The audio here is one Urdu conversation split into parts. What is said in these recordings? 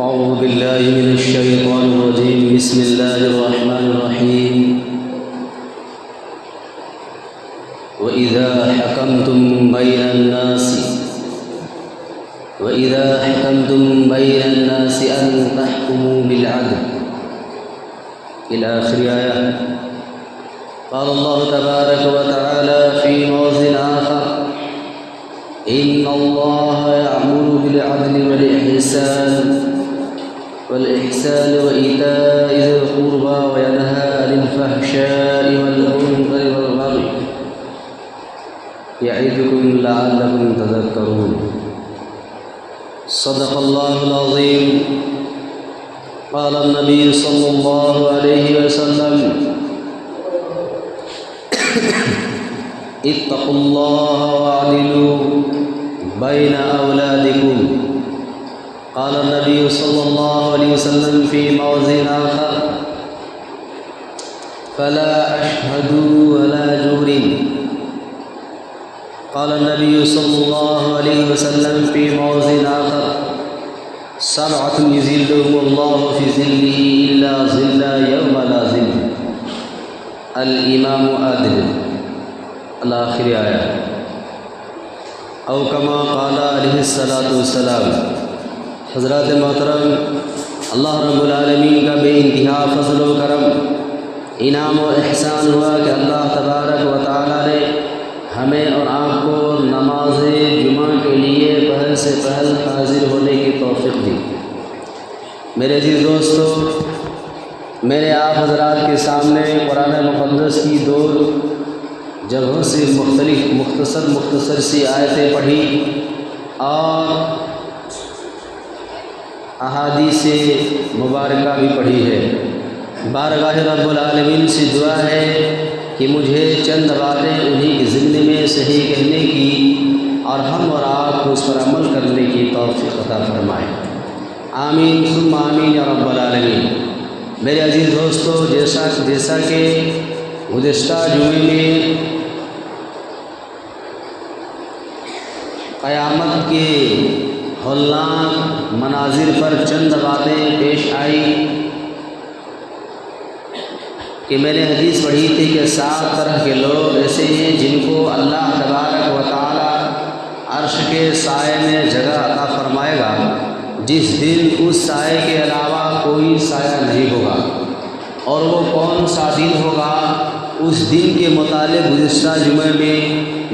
أعوذ بالله من الشيطان الرجيم. بسم الله الرحمن الرحيم. وإذا حكمتم بين الناس أن تحكموا بالعدل إلى آخر آية. قال الله تبارك وتعالى في موضع آخر: إن الله يأمر بالعدل والإحسان وإيتاء ذي القربى وينهى عن الفحشاء والمنكر والبغي يعظكم لعلكم تذكرون. صدق الله العظيم. قال النبي صلى الله عليه وسلم: اتقوا الله واعدلوا بين أولادكم. قال النبي صلى الله عليه وسلم في موضع آخر: فلا أشهدوا ولا جور. قال النبي صلى الله عليه وسلم في موضع آخر: سبعة يظلهم الله في ظله إلا ظل يوم لا ظل الإمام عادل. الآخر آية. او کما قال علیہ الصلاۃ والسلام. حضرات محترم، اللہ رب العالمین کا بے انتہا فضل و کرم، انعام و احسان ہوا کہ اللہ تبارک و تعالیٰ نے ہمیں اور آپ کو نماز جمعہ کے لیے پہل سے پہل حاضر ہونے کی توفیق دی. میرے عزیز دوستو، میرے آپ حضرات کے سامنے قرآن مقدس کی دو جگہوں سے مختصر سی آیتیں پڑھی اور احادیث مبارکہ بھی پڑھی ہے. بارگاہ رب العالمین سے دعا ہے کہ مجھے چند باتیں انہی کے ضمن میں صحیح کہنے کی اور ہم اور آپ کو اس پر عمل کرنے کی توفیق عطا فرمائے. آمین ثم آمین یا رب العالمین. میرے عزیز دوستو، جیسا کہ گزشتہ جمعے میں قیامت کے ہولناک مناظر پر چند باتیں پیش آئی کہ میں نے حدیث پڑھی تھی کہ 7 طرح کے لوگ ایسے ہیں جن کو اللہ تبارک و تعالی عرش کے سائے میں جگہ عطا فرمائے گا، جس دن اس سائے کے علاوہ کوئی سایہ نہیں ہوگا. اور وہ کون سا دن ہوگا؟ اس دن کے متعلق گزشتہ جمعے میں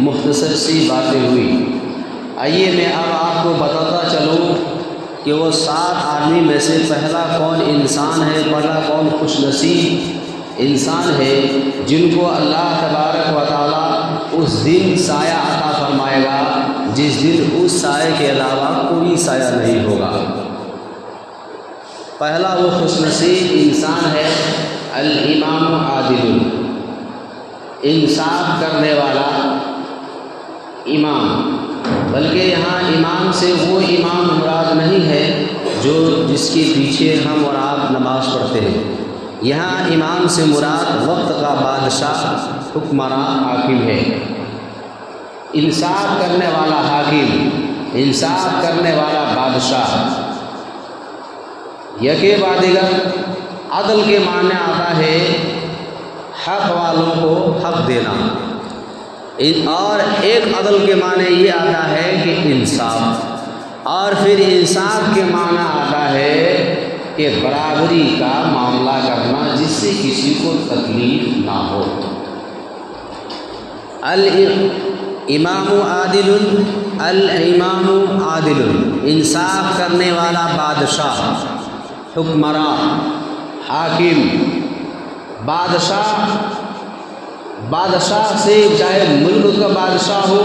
مختصر سی باتیں ہوئی. آئیے میں اب آپ کو بتاتا چلوں کہ وہ 7 آدمی میں سے پہلا کون انسان ہے، پہلا کون خوش نصیب انسان ہے جن کو اللہ تبارک و تعالیٰ اس دن سایہ عطا فرمائے گا جس دن اس سائے کے علاوہ کوئی سایہ نہیں ہوگا. پہلا وہ خوش نصیب انسان ہے الامام عادل، انصاف کرنے والا امام. بلکہ یہاں امام سے وہ امام مراد نہیں ہے جس کے پیچھے ہم اور آپ نماز پڑھتے ہیں. یہاں امام سے مراد وقت کا بادشاہ، حکمراں، حاکم ہے. انصاف کرنے والا حاکم، انصاف کرنے والا بادشاہ. یکے بعد دیگر عدل کے معنی آتا ہے حق والوں کو حق دینا، اور ایک عدل کے معنی یہ آتا ہے کہ انصاف، اور پھر انصاف کے معنی آتا ہے کہ برابری کا معاملہ کرنا جس سے کسی کو تکلیف نہ ہو. الامام عادل، الامام عادل، انصاف کرنے والا بادشاہ، حکمراں، حاکم. بادشاہ سے چاہے ملک کا بادشاہ ہو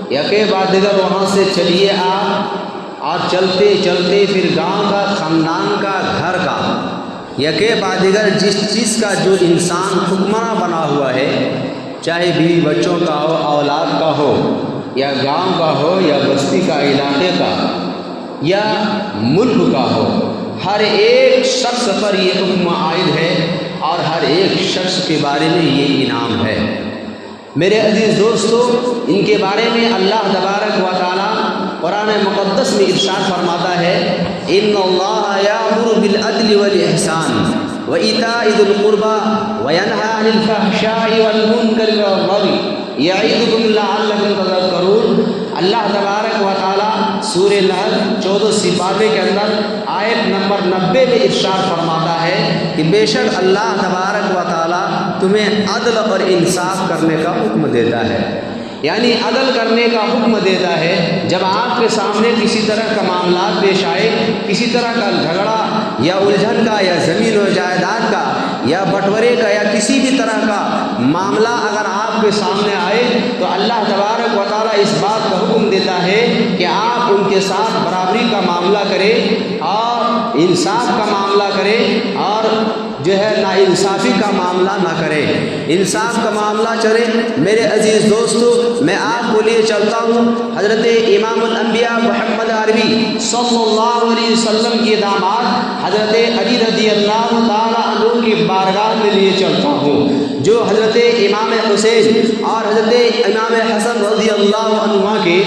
یا کہ بعد دیگر وہاں سے چلیے آپ اور چلتے چلتے پھر گاؤں کا، خاندان کا، گھر کا، یا کہ بعد دیگر جس چیز کا جو انسان حکمراں بنا ہوا ہے، چاہے بیوی بچوں کا ہو، اولاد کا ہو، یا گاؤں کا ہو، یا بستی کا، علاقے کا، یا ملک کا ہو، ہر ایک شخص پر یہ حکم عائد ہے اور ہر ایک شخص کے بارے میں یہ انعام ہے. میرے عزیز دوستو، ان کے بارے میں اللہ تبارک و تعالی قرآن مقدس میں ارشاد فرماتا ہے ان اللہ یامر بالعدل والاحسان وایتاء ذی القربى وینہی عن الفحشاء والمنکر والبغی یعظکم لعلکم تذکرون۔ اللہ تبارک و تعالیٰ سورہ نحل 14 پارے کے اندر آیت نمبر 90 میں ارشاد فرماتا ہے کہ بے شک اللہ تبارک و تعالیٰ تمہیں عدل اور انصاف کرنے کا حکم دیتا ہے، یعنی عدل کرنے کا حکم دیتا ہے۔ جب آپ کے سامنے کسی طرح کا معاملات پیش آئے، کسی طرح کا جھگڑا یا الجھن کا یا زمین و جائیداد کا یا بٹورے کا یا کسی بھی طرح کا معاملہ اگر آپ کے سامنے آئے تو اللہ تبارک و تعالیٰ اس بات کا حکم دیتا ہے کہ آپ ان کے ساتھ برابری کا معاملہ کریں اور انصاف کا معاملہ کریں اور جو ہے نا انصافی کا معاملہ نہ کریں، انصاف کا معاملہ چلے۔ میرے عزیز دوستو، میں آپ کو لیے چلتا ہوں حضرت امام الانبیاء محمد عربی صلی اللہ علیہ وسلم کے داماد حضرت علی رضی اللہ تعالیٰ عنہ کی بارگاہ میں لیے چلتا ہوں، جو حضرت امام حسین اور حضرت امام حسن رضی اللہ عنہ کے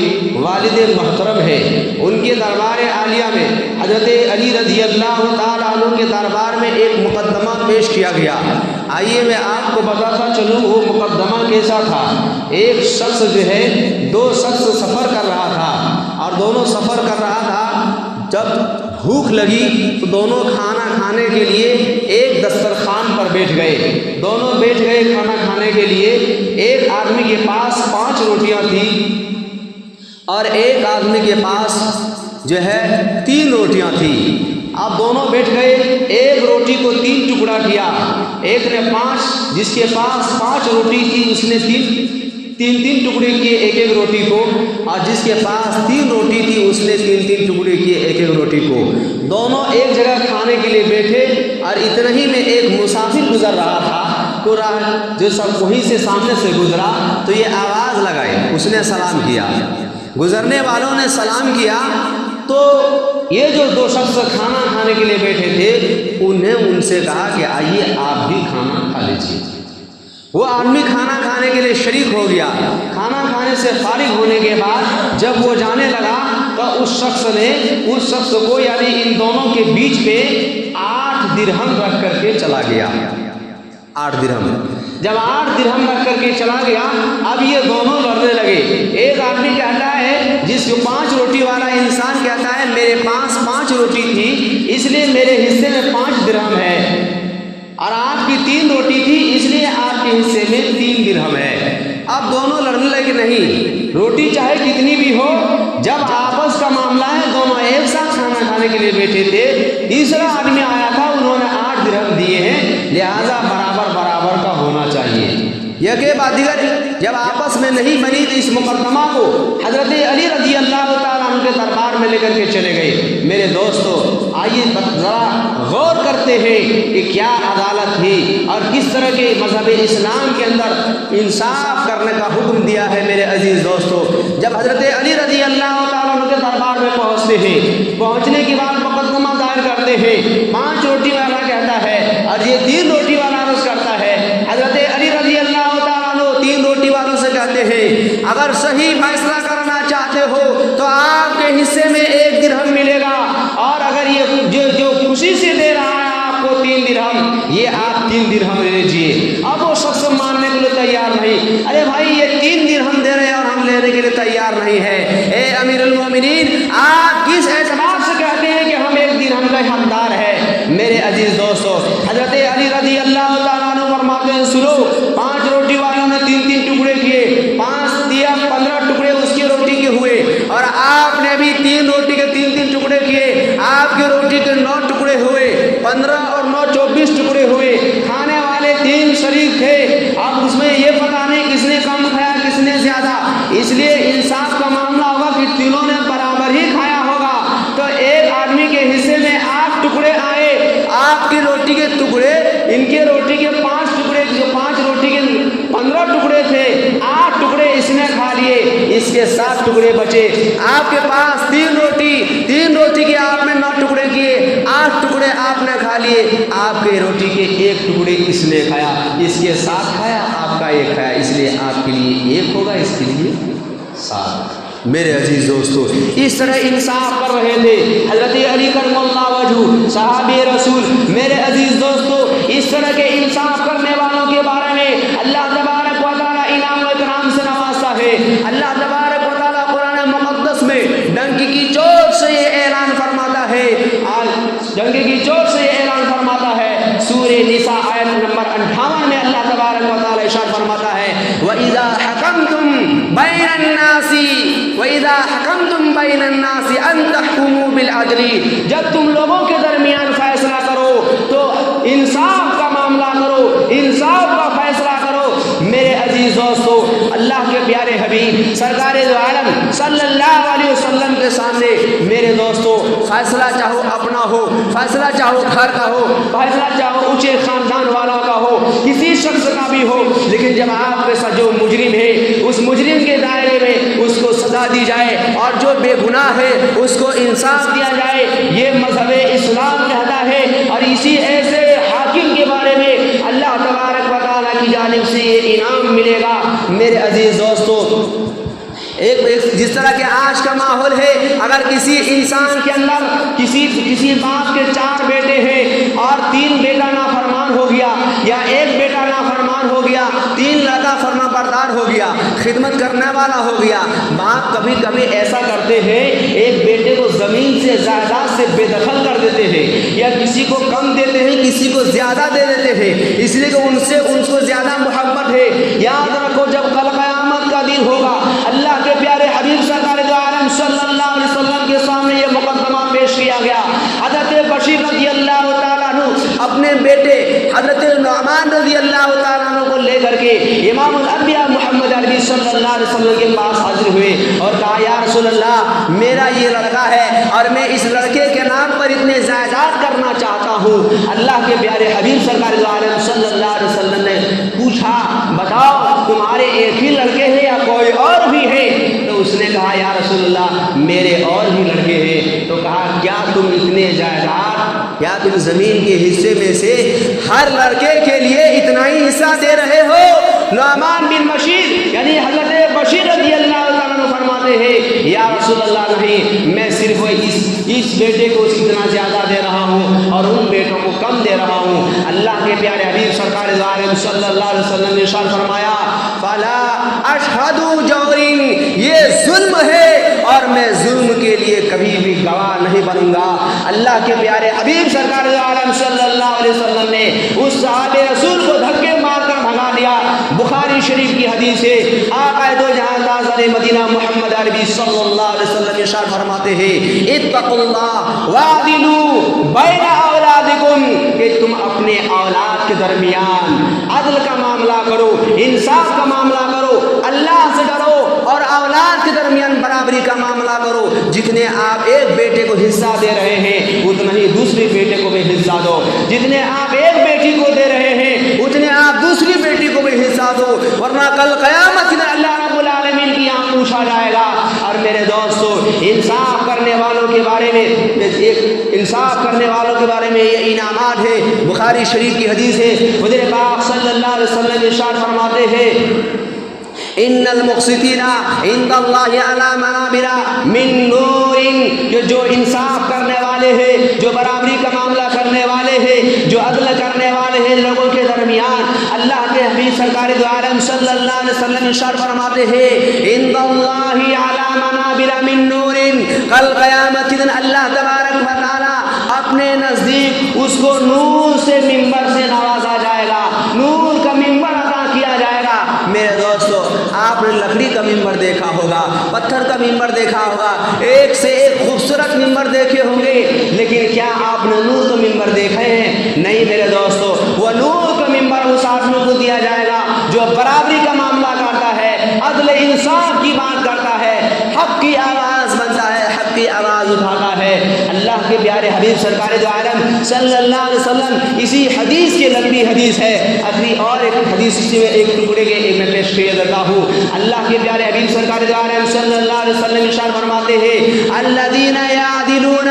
والد محترم ہیں۔ ان کے دربار عالیہ میں حضرت علی رضی اللہ تعالیٰ عنہ کے دربار میں ایک مقدمہ پیش کیا گیا۔ آئیے میں آپ کو بتاتا چلوں وہ مقدمہ کیسا تھا۔ ایک شخص جو ہے، دو شخص سفر کر رہا تھا اور دونوں سفر کر رہا تھا، جب بھوک لگی تو دونوں کھانا کھانے کے لیے ایک دسترخوان پر بیٹھ گئے، دونوں بیٹھ گئے کھانا کھانے کے لیے۔ ایک آدمی کے پاس 5 روٹیاں تھیں اور ایک آدمی کے پاس جو ہے 3 روٹیاں تھیں۔ اب دونوں بیٹھ گئے، ایک روٹی کو 3 ٹکڑا کیا، ایک نے 5، جس کے پاس 5 روٹی تھی اس نے 3 ٹکڑے کیے ایک ایک روٹی کو، اور جس کے پاس 3 روٹی تھی اس نے 3 ٹکڑے کیے ایک ایک روٹی کو۔ دونوں ایک جگہ کھانے کے لیے بیٹھے اور اتنے ہی میں ایک مسافر گزر رہا تھا، تو جو سب وہیں سے سامنے سے گزرا تو یہ آواز لگائی، اس نے سلام کیا، گزرنے والوں نے سلام کیا تو یہ جو 2 شخص کھانا کھانے کے لیے بیٹھے تھے انہیں ان سے کہا کہ آئیے آپ بھی کھانا کھا لیجیے۔ وہ آدمی کھانا کھانے کے لیے شریک ہو گیا۔ کھانا کھانے سے فارغ ہونے کے بعد جب وہ جانے لگا تو اس شخص کو یعنی ان دونوں کے بیچ پہ 8 درہم رکھ کر کے چلا گیا۔ 8 درہم جب 8 درہم رکھ کر کے چلا گیا، اب یہ دونوں لڑنے لگے۔ ایک آدمی کہتا ہے، جس کو 5 روٹی والا انسان کہتا ہے میرے پاس 5 روٹی تھی اس لیے میرے حصے میں 5 درہم ہے، اور آپ کی 3 روٹی تھی اس لیے آپ کے حصے میں 3 درہم ہے۔ اب دونوں لڑنے لگے، نہیں روٹی چاہے کتنی بھی ہو، جب آپس کا معاملہ ہے دونوں ایک ساتھ کھانا کھانے کے لیے بیٹھے تھے، تیسرا آدمی آیا تھا، انہوں نے 8 درہم دیے ہیں، لہذا برابر برابر کا ہونا چاہیے۔ یکے بعد دیگر جب آپس میں نہیں بنی تو اس مقدمہ کو حضرت علی رضی اللہ تعالیٰ عنہ کے دربار میں لے کر کے چلے گئے۔ میرے دوستو، آئیے ذرا غور کرتے ہیں کہ کیا عدالت تھی اور کس طرح کے مذہب اسلام کے اندر انصاف کرنے کا حکم دیا ہے۔ میرے عزیز دوستو، جب حضرت علی رضی اللہ تعالیٰ عنہ کے دربار میں پہنچتے ہیں، پہنچنے کے بعد مقدمہ دائر کرتے ہیں، 5 روٹی والا کہتا ہے اور یہ 3 روٹی والا عرض کرتا ہے۔ حضرت علی رضی اللہ تعالیٰ عنہ 3 روٹی والوں سے کہتے ہیں اگر صحیح فیصلہ کرنا چاہتے ہو تو آپ کے حصے میں 1 درہم ملے گا، اور اگر یہ جو خوشی سے دے رہا ہے آپ کو 3 درہم، یہ آپ 3 درہم لے لیجیے۔ اب وہ شخص ماننے کے لیے تیار نہیں، ارے بھائی یہ 3 درہم دے رہے ہیں اور ہم لینے کے لیے تیار نہیں ہے۔ اے امیر المومنین، آپ کس اعتبار سے کہتے ہیں کہ ہم 1 درہم کا حقدار ہے؟ میرے عزیز دوستو، حضرت علی رضی اللہ تعالیٰ عنہ فرماتے ہیں سنو، 5 روٹی والوں نے 3 ٹکڑے کیے، 5 دیا 15 ٹکڑے اس کی روٹی کے ہوئے، اور آپ نے بھی 3 روٹی کے 3 ٹکڑے کیے، آپ کی روٹی کے 9 ٹکڑے ہوئے، 15 اور 9 24 ٹکڑے ہوئے۔ کھانے والے 3 شریک تھے، اب اس میں یہ پتہ نہیں کس نے کم کھایا کس نے زیادہ، اس لیے انصاف کا معاملہ ہوگا کہ تینوں نے برابر ہی کھایا ہوگا۔ تو ایک آدمی کے حصے میں 8 ٹکڑے آئے، آپ کی روٹی کے ٹکڑے، ان کے روٹی کے 5 ٹکڑے، جو 5 روٹی کے 15 ٹکڑے تھے، 8 ٹکڑے اس نے کھا لیے، اس کے 7 ٹکڑے بچے۔ آپ کے پاس 3 روٹی کے آپ نے 9 ٹکڑے کیے، 8 ٹکڑے آپ نے کھا لیے، آپ کے روٹی کے 1 ٹکڑے اس نے کھایا، اس کے 7 کھایا، آپ کا 1 کھایا، اس لیے آپ کے لیے 1 ہوگا، اس کے لیے 7۔ میرے عزیز دوستو اس طرح انصاف کر رہے تھے حضرت علی کرم اللہ وجہ صحابی رسول۔ میرے عزیز دوستو اس طرح کے انصاف کرنے والوں کے بارے میں اللہ تبارک و تعالیٰ انعام و اکرام سے نوازتا ہے۔ اللہ تبارک و تعالیٰ قرآن مقدس میں ڈنکی کی چوٹ سے یہ اعلان فرماتا ہے، ڈنکی کی چوٹ سے یہ اعلان فرماتا ہے سورہ نساء آیت نمبر 58 میں اللہ تبارک و تعالیٰ ارشاد فرماتا ہے وَإِذَا حَكَمْتُمْ بَيْنَ النَّاسِ وَإِذَا حَكَمْتُمْ بَيْنَ النَّاسِ أَن تَحْكُمُوا بِالْعَدْلِ، جب تم لوگوں کے درمیان فیصلہ کرو تو انصاف کا معاملہ کرو، انصاف کا فیصلہ کرو۔ میرے عزیز دوستو اللہ کے پیارے حبیب سرکار دو عالم صلی اللہ علیہ وسلم کے سامنے میرے دوستو فیصلہ چاہو اپنا ہو، فیصلہ چاہو گھر کا ہو، فیصلہ چاہو اونچے خاندان والا کا ہو، کسی شخص کا بھی ہو، لیکن جب آپ کے ساتھ جو مجرم ہے اس مجرم کے دائرے میں اس کو سزا دی جائے اور جو بے گناہ ہے اس کو انصاف دیا جائے، یہ مذہب اسلام کہتا ہے۔ اور اسی ایسے حاکم کے بارے میں اللہ تبارک و تعالیٰ کی جانب سے یہ انعام ملے گا۔ میرے عزیز دوستو ایک جس طرح کے آج کا ماحول ہے، اگر کسی انسان کے اندر کسی باپ کے 4 بیٹے ہیں اور 3 بیٹا نافرمان ہو گیا یا ایک بیٹا نافرمان ہو گیا، 3 لڑکا فرما بردار ہو گیا، خدمت کرنے والا ہو گیا، باپ کبھی کبھی ایسا کرتے ہیں ایک بیٹے کو زمین سے جائیداد سے بے دخل کر دیتے ہیں یا کسی کو کم دیتے ہیں کسی کو زیادہ دے دیتے ہیں، اس لیے کہ ان کو زیادہ محبت ہے۔ یاد رکھو جب کل قیامت کا دن ہوگا اللہ کے پیارے حبیب سرکار دو عالم صلی اللہ علیہ وسلم کے سامنے یہ مقدمہ پیش کیا گیا۔ حضرت بشیر رضی اللہ تعالیٰ عنہ اپنے بیٹے حضرت نعمان رضی اللہ تعالیٰ عنہ کو لے کر کے امام الانبیاء محمد عربی صلی اللہ علیہ وسلم کے پاس حاضر ہوئے اور کہا یا رسول اللہ میرا یہ لڑکا ہے اور میں اس لڑکے کے نام پر اتنے جائیداد کرنا چاہتا ہوں۔ اللہ کے پیارے حبیب سرکار دو عالم صلی اللہ علیہ وسلم نے پوچھا بتاؤ تمہارے ایک ہی لڑکے ہیں یا کوئی اور بھی ہے؟ تو اس نے کہا یا رسول اللہ میرے اور بھی لڑکے ہیں۔ تو کہا کیا تم اتنے جائیداد یا تم زمین کے حصے میں سے ہر لڑکے کے لیے اتنا ہی حصہ دے رہے ہو؟ نعمان بن بشیر یعنی حضرت بشیر رضی اللہ تعالیٰ عنہ فرماتے ہیں یا رسول اللہ نہیں، میں صرف اس بیٹے کو اتنا زیادہ دے رہا ہوں اور ان بیٹوں کو کم دے رہا ہوں۔ اللہ کے پیارے حبیب سرکار دو عالم صلی اللہ علیہ وسلم نے ارشاد فرمایا فلا اشہد جور، یہ ظلم ہے اور میں ظلم کے لیے کبھی بھی گواہ نہیں بنوں گا۔ اللہ کے پیارے حبیب سرکار دو عالم صلی اللہ علیہ وسلم نے اس صحابہ رسول کو دھکے مار کر بھگا دیا۔ بخاری شریف کی حدیث ہے آقا دو جہاں تاجدار مدینہ محمد عربی صلی اللہ علیہ وسلم ارشاد فرماتے ہیں اتقوا اللہ وعدلوا بین اولادکم، کہ تم اپنے اولاد کے درمیان عدل کا معاملہ کرو، انصاف کا معاملہ کرو، اللہ سے ڈرو اور اولاد کے درمیان برابری کا معاملہ کرو۔ جتنے آپ ایک بیٹے کو حصہ دے رہے ہیں اتنا ہی دوسرے بیٹے کو بھی حصہ دو، جتنے آپ ایک بیٹی کو دے رہے ہیں اتنے آپ دوسری بیٹی کو بھی حصہ دو، ورنہ کل قیامت میں اللہ رب العالمین کی یہاں پوچھا جائے گا۔ اور میرے دوستو انصاف کرنے والوں کے بارے میں یہ انعامات ہے۔ بخاری شریف کی حدیث ہے حضور پاک صلی اللہ علیہ وسلم ارشاد فرماتے ہیں ان المقسطین عند اللہ علی منابر من نور، کہ جو انصاف کرنے والے ہیں، جو برابری کا معاملہ کرنے والے ہیں، جو عدل کرنے والے ہیں لوگوں کے درمیان، اللہ کے حبیب سرکار دو عالم صلی اللہ علیہ وسلم ارشاد فرماتے ہیں عند اللہ علی منابر من نور، کل قیامت کے دن اللہ تبارک و تعالی اپنے نزدیک اس کو نور سے ممبر سے نوازا جائے گا، نور کا ممبر عطا کیا جائے گا۔ میرے دوستو آپ نے لکڑی کا ممبر دیکھا ہوگا، پتھر کا ممبر دیکھا ہوگا، ایک سے ایک خوبصورت ممبر دیکھے ہوں گے، لیکن کیا آپ نے نور کا ممبر دیکھے ہیں؟ نہیں میرے دوستو، وہ نور کا ممبر اس آدمی کو دیا جائے گا جو برابری کا معاملہ کرتا ہے، عدل انصاف کی بات کرتا ہے، حق کی آواز بنتا ہے، حق کی آواز اٹھاتا ہے۔ اللہ کے پیارے حبیب سرکار دو عالم صلی اللہ علیہ وسلم اسی حدیث کی لمبی حدیث ہے، اگلی اور ایک حدیث اسی میں ایک ٹکڑے کے ایک میں پیش کیا دیتا ہوں۔ اللہ کے پیارے حبیب سرکار دو عالم صلی اللہ علیہ وسلم ارشاد فرماتے ہیں الذین یعدلون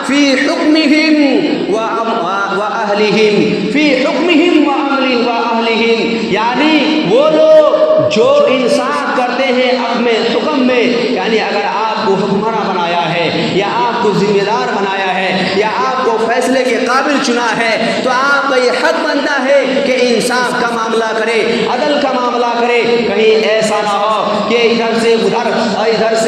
فی حکمہم واہلہم، فی حکمہم واہلہم، یعنی وہ لوگ جو انصاف کرتے ہیں اپنے حکم میں، یعنی اگر آپ کو حکمراں بنایا ہے یا آپ کو ذمہ دار بنایا ہے یا آپ کو فیصلے کے قابل چنا ہے تو آپ کا یہ حق بنتا ہے کہ انصاف کا معاملہ کرے، عدل کا معاملہ کرے۔ کہیں ایسا نہ ہو کہ ادھر سے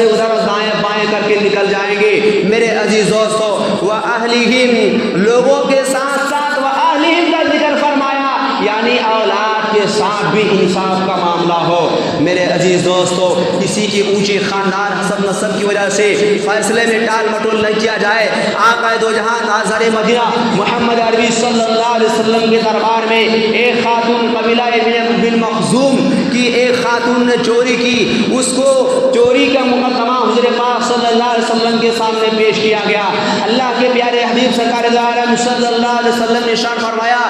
ادھر دائیں بائیں کر کے نکل جائیں گے۔ میرے عزیز دوستو، وَأَهْلِهِمْ لوگوں کے ساتھ ساتھ وَأَهْلِهِمْ کا ذکر فرمایا، یعنی اولاد کے ساتھ بھی انصاف کا معاملہ ہو۔ میرے عزیز دوستو، کسی کے اونچے خاندان حسب نسب کی وجہ سے فیصلے میں ٹال مٹول نہ کیا جائے۔ آقا دو جہاں تاجر مدینہ محمد عربی صلی اللہ علیہ وسلم کے دربار میں ایک خاتون قبیلہ بن مخزوم کی ایک خاتون نے چوری کی، اس کو چوری کا مقدمہ حضور پاک صلی اللہ علیہ وسلم کے سامنے پیش کیا گیا۔ اللہ کے پیارے حبیب سرکار دو عالم صلی اللہ علیہ وسلم نے ارشاد فرمایا،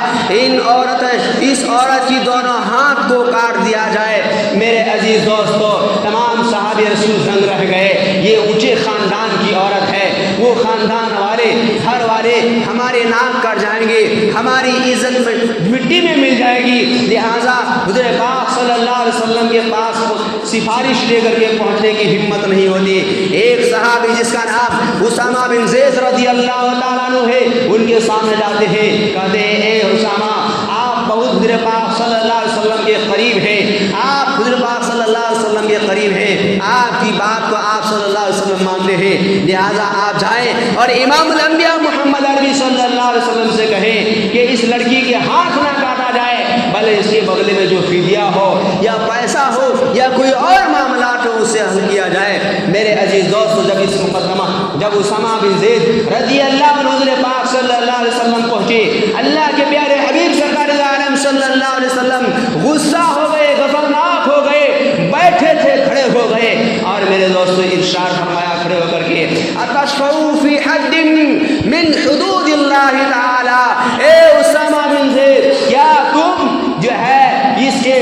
اس عورت کی دونوں ہاتھ کو کاٹ دیا جائے۔ میرے عزیز دوستو، تمام صحابہ رسول دنگ رہ گئے، یہ اونچے خاندان کی عورت ہے، وہ خاندان والے گھر والے ہمارے نام کر جائیں گے، ہماری عزت مٹی میں مل جائے گی، لہٰذا حضور پاک صلی اللہ علیہ وسلم کے پاس سفارش لے کر کے پہنچنے کی ہمت نہیں ہوتی۔ ایک صحابی جس کا نام اسامہ بن زید رضی اللہ تعالیٰ عنہ ہے، ان کے سامنے جاتے ہیں، کہتے ہیں اے اسامہ، آپ بہت حضور پاک صلی اللہ علیہ وسلم کے قریب ہیں، آپ حضور پاک صلی اللہ علیہ وسلم کے قریب ہیں، آپ کی بات کو آپ صلی اللہ علیہ وسلم مانتے ہیں، لہٰذا آپ جائیں اور امام الانبیاء محمد عربی صلی اللہ علیہ وسلم سے کہیں کہ اس لڑکی کے ہاتھ نہ کاٹا جائے، بھلے اس کے بدلے میں جو فدیہ ہو یا پیسہ ہو یا کوئی اور معاملات ہو اسے حل کیا جائے۔ میرے عزیز دوستو، جب اسامہ بن زید رضی اللہ عنہ حضور پاک صلی اللہ علیہ وسلم پہنچے، اللہ کے پیارے حبیب سرکار عالم صلی اللہ علیہ وسلم غصہ ہو گئے، غضبناک ہو گئے، بیٹھے تھے کھڑے ہو گئے، اور میرے دوستو ارشاد فرمایا کھڑے ہو کر کے، اتشفعوا فی حد من حدود اللہ تعالی، اے اسامہ بن زید، کیا تم جو ہے اس کے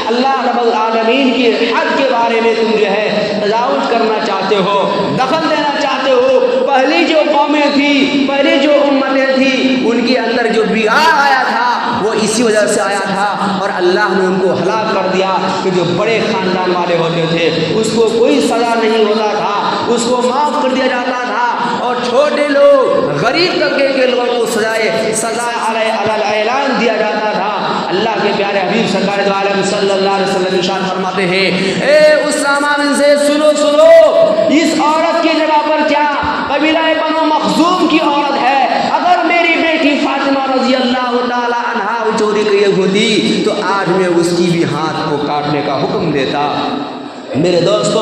اللہ رب العالمین کی حد کے بارے میں تم جو ہے تجاوز کرنا چاہتے ہو، دخل دینا چاہتے ہو؟ پہلی جو قومیں تھی، پہلی جو امتیں تھی، ان کے اندر جو بگاڑ آیا تھا وہ اسی وجہ سے آیا تھا، اور اللہ نے ان کو ہلاک کر دیا کہ جو بڑے خاندان والے ہوتے تھے اس کو کوئی سزا نہیں ہوتا تھا، اس کو معاف کر دیا جاتا تھا، اور چھوٹے لوگ غریب طبقے کے لوگوں کو سزا اعلان دیا جاتا تھا۔ اللہ کے پیارے حبیب سرکار دو عالم صلی اللہ علیہ وسلم ارشاد فرماتے ہیں، اے اسامہ بن زید، سنو اس عورت کی جگہ پر کیا قبیلہ بنو مخزوم کی عورت ہے، اگر میری بیٹی فاطمہ رضی اللہ تعالی عنہا چوری کی ہوتی تو آج میں اس کی بھی ہاتھ کو کاٹنے کا حکم دیتا۔ میرے دوستو،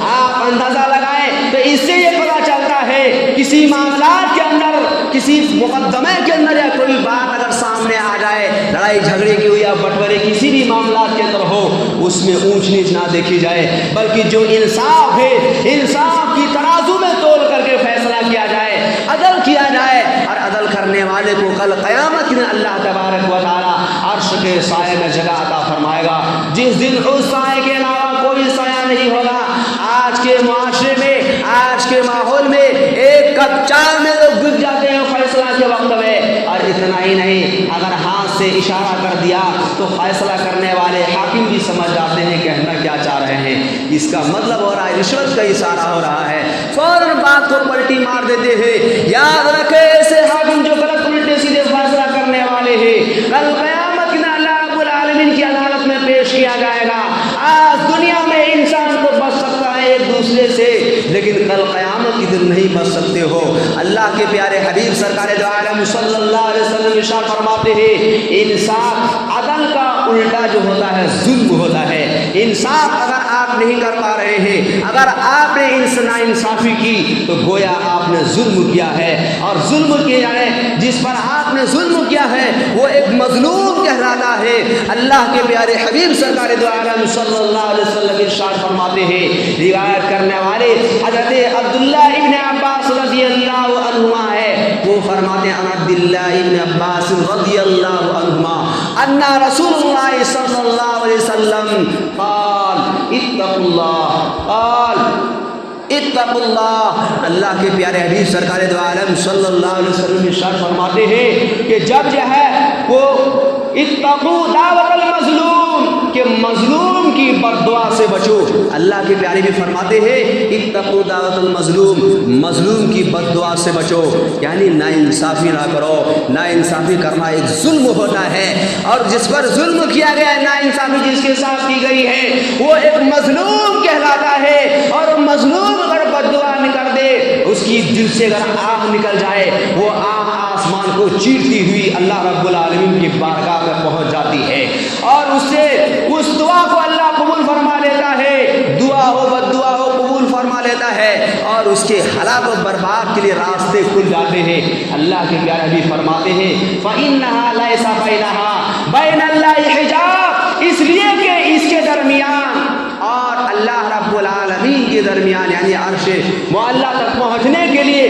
آپ اندازہ لگائیں تو اس سے یہ پتہ چلتا ہے کسی معاملات کے اندر، کسی مقدمے کے اندر یا کوئی بات اگر سامنے آ جائے، لڑائی جھگڑے کی ہو یا بٹورے کسی بھی معاملات کے اندر ہو، اس میں اونچ نیچ نہ دیکھی جائے، بلکہ جو انصاف ہے انصاف کی ترازو میں تول کر کے فیصلہ کیا جائے، عدل کیا جائے، اور عدل کرنے والے کو کل قیامت میں اللہ تبارک و تعالی عرش کے سائے میں جگہ عطا فرمائے گا، جس دن اس سائے کے علاوہ کوئی سایہ نہیں ہوگا۔ آج کے معاشرے میں، آج کے ماحول میں ایک کپ چائے میں لوگ گر جاتے ہیں فیصلہ کے وقت میں، اور اتنا ہی نہیں، اگر ہاتھ سے اشارہ کر دیا تو فیصلہ کرنے والے حاکم بھی سمجھ جاتے ہیں کہنا کیا چاہ رہے ہیں، اس کا مطلب ہو رہا ہے رشوت کا اشارہ ہو رہا ہے، فوراً بات کو پلٹی مار دیتے ہیں۔ یاد رکھے ایسے حاکم جو غلط الٹے سیدھے فیصلہ کرنے والے ہیں، کل قیامت میں اللہ رب العالمین کی عدالت میں پیش کیا جائے گا۔ آج دنیا میں انسان کو بچ سکتا ہے ایک دوسرے سے، لیکن کل قیامت کے دن نہیں بچ سکتے ہو۔ اللہ کے پیارے حبیب سرکار دو عالم صلی اللہ علیہ وسلم ارشاد فرماتے ہیں، انصاف عدل کا الٹا جو ہوتا ہے ظلم ہوتا ہے۔ انصاف اگر آپ نہیں کر پا رہے ہیں، اگر آپ نے ناانصافی کی تو گویا آپ نے ظلم کیا ہے، اور ظلم کیے جانے جس پر آپ نے ظلم کیا ہے وہ ایک مظلوم کہلاتا ہے۔ اللہ کے پیارے حبیب سرکار دو عالم صلی اللہ علیہ وسلم ارشاد فرماتے ہیں، روایت کرنے والے حضرت عبداللہ ابن عباس رضی اللہ عنہما ہے، وہ فرماتے ہیں عبداللہ ابن عباس رضی اللہ عنہما ان رسول اللہ صلی اللہ علیہ وسلم قال اتقوا اللہ، اللہ کے پیارے حبیب سرکار دو عالم صلی اللہ علیہ وسلم ارشاد فرماتے ہیں کہ جب جو ہے وہ اتقوا دعوت المظلوم، کہ مظلوم کی بددعا سے بچو۔ اللہ کے پیارے بھی فرماتے ہیں اتقوا دعوت المظلوم، مظلوم کی بددعا سے بچو، یعنی ناانصافی نہ کرو۔ ناانصافی کرنا ایک ظلم ہوتا ہے، اور جس پر ظلم کیا گیا ہے، ناانصافی جس کے ساتھ کی گئی ہے، وہ ایک مظلوم کہلاتا ہے۔ اور مظلوم اگر بددعا کر دے، اس کی دل سے اگر آہ نکل جائے، وہ آہ آسمان کو چیرتی ہوئی اللہ رب العالمین کی بارگاہ میں پہنچ جاتی ہے، اور اس دعا کو اللہ قبول فرما لیتا ہے۔ دعا ہو بد دعا ہو قبول فرما لیتا ہے، اور اس کے ہلاک و برباد کے لیے راستے کھل جاتے ہیں۔ اللہ کے پیارے بھی فرماتے ہیں فَإِنَّهَا لَيْسَ بَيْنَهَا بَيْنَ اللَّهِ حِجَابٌ، اس لیے کہ اس کے درمیان اور اللہ رب العالمین کے درمیان، یعنی عرش معلیٰ تک پہنچنے کے لیے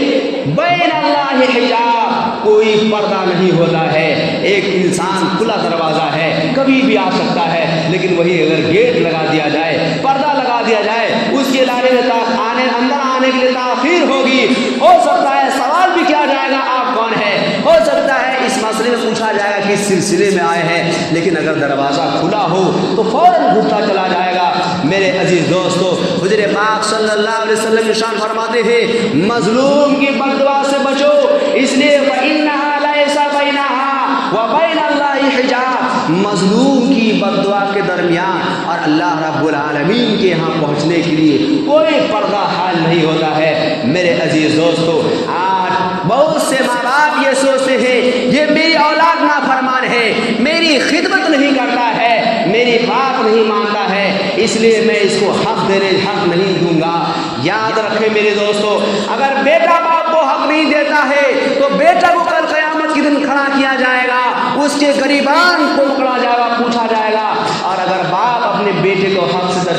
بین اللہ حجاب، کوئی پردہ نہیں ہوتا ہے۔ ایک انسان کھلا دروازہ ہے، کبھی بھی آ سکتا ہے، لیکن وہی اگر گیٹ لگا دیا جائے، پردہ لگا دیا جائے، اس کے لارے میں اندر آنے کے لیے تاخیر ہوگی۔ ہو سکتا ہے سوال بھی کیا جائے گا آپ کون ہے، ہو سکتا ہے اس مسئلے میں پوچھا جائے گا کس سلسلے میں آئے ہیں، لیکن اگر دروازہ کھلا ہو تو فوراً گھستا چلا جائے گا۔ میرے عزیز دوستو، حضور پاک صلی اللہ علیہ وسلم ارشاد فرماتے ہیں مظلوم کی بددعا سے بچو، اس لیے فَإِنَّهَا لَيْسَ بَيْنَهَا وَبَيْنَ اللَّهِ حِجَابٌ، مظلوم کی بددعا کے درمیان اور اللہ رب العالمین کے یہاں پہنچنے کے لیے کوئی پردہ حال نہیں ہوتا ہے۔ میرے عزیز دوستو، آج بہت سے ماں باپ یہ سوچتے ہیں یہ میری اولاد نافرمان ہے، میری خدمت نہیں کرتا ہے، میری بات نہیں مانتا ہے، اس لیے میں اس کو حق نہیں دوں گا۔ یاد رکھیں میرے دوستو، اگر بیٹا باپ کو حق نہیں دیتا ہے تو بیٹا کو کل قیامت کے دن کھڑا کیا جائے گا، اس کے غریبان کو پکڑا جائے گا، پوچھا جائے گا۔ اور اگر باپ اپنے بیٹے کو حق سے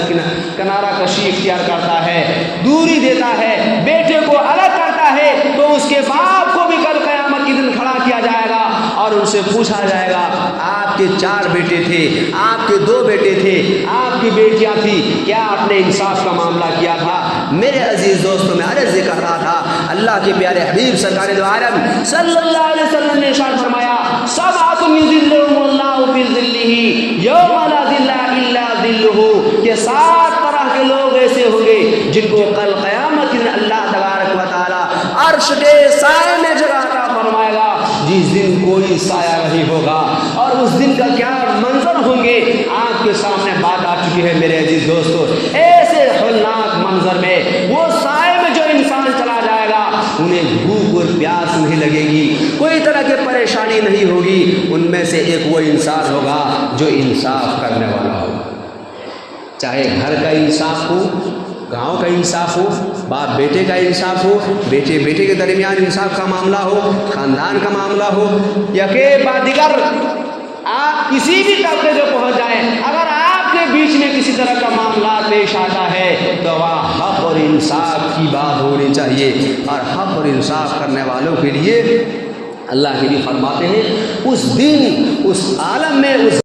کنارہ کشی اختیار کرتا ہے، دوری دیتا ہے، بیٹے کو الگ کرتا ہے، تو اس کے باپ کو بھی کل قیامت کے دن کھڑا کیا جائے گا، اور ان سے پوچھا جائے گا آپ کے 4 بیٹے تھے، آپ کے 2 بیٹے تھے، آپ کی بیٹیاں تھیں، کیا آپ نے انصاف کا معاملہ کیا تھا؟ میرے عزیز دوستوں، میں عرض یہ کر رہا تھا، اللہ کے پیارے حبیب سرکار دو عالم صلی اللہ علیہ وسلم نے ارشاد فرمایا سبعۃ یظلهم اللہ فی ظلہ یوم لا ظل الا ظلہ، کہ 7 طرح کے لوگ ایسے ہوں گے جن کو کل قیامت میں اللہ تبارک و تعالی عرش کے سائے میں جگہ عطا فرمائے گا، جس دن کوئی سایہ نہیں ہوگا۔ اور اس دن کا کیا منظر ہوں گے آنکھ کے سامنے بات آ چکی ہے میرے عزیز دوستو۔ ایسے ہولناک منظر میں وہ سائے میں جو انسان چلا جائے گا، انہیں بھوک اور پیاس نہیں لگے گی، کوئی طرح کی پریشانی نہیں ہوگی۔ ان میں سے ایک وہ انسان ہوگا جو انصاف کرنے والا ہوگا، چاہے گھر کا انصاف ہو، گاؤں کا انصاف ہو، باپ بیٹے کا انصاف ہو، بیٹے بیٹے کے درمیان انصاف کا معاملہ ہو، خاندان کا معاملہ ہو، یا کہ دیگر آپ کسی بھی طبقے سے پہنچ جائیں، اگر آپ کے بیچ میں کسی طرح کا معاملہ پیش آتا ہے تو وہاں حق اور انصاف کی بات ہونی چاہیے، اور حق اور انصاف کرنے والوں کے لیے اللہ کے بھی فرماتے ہیں اس دن، اس عالم میں، اس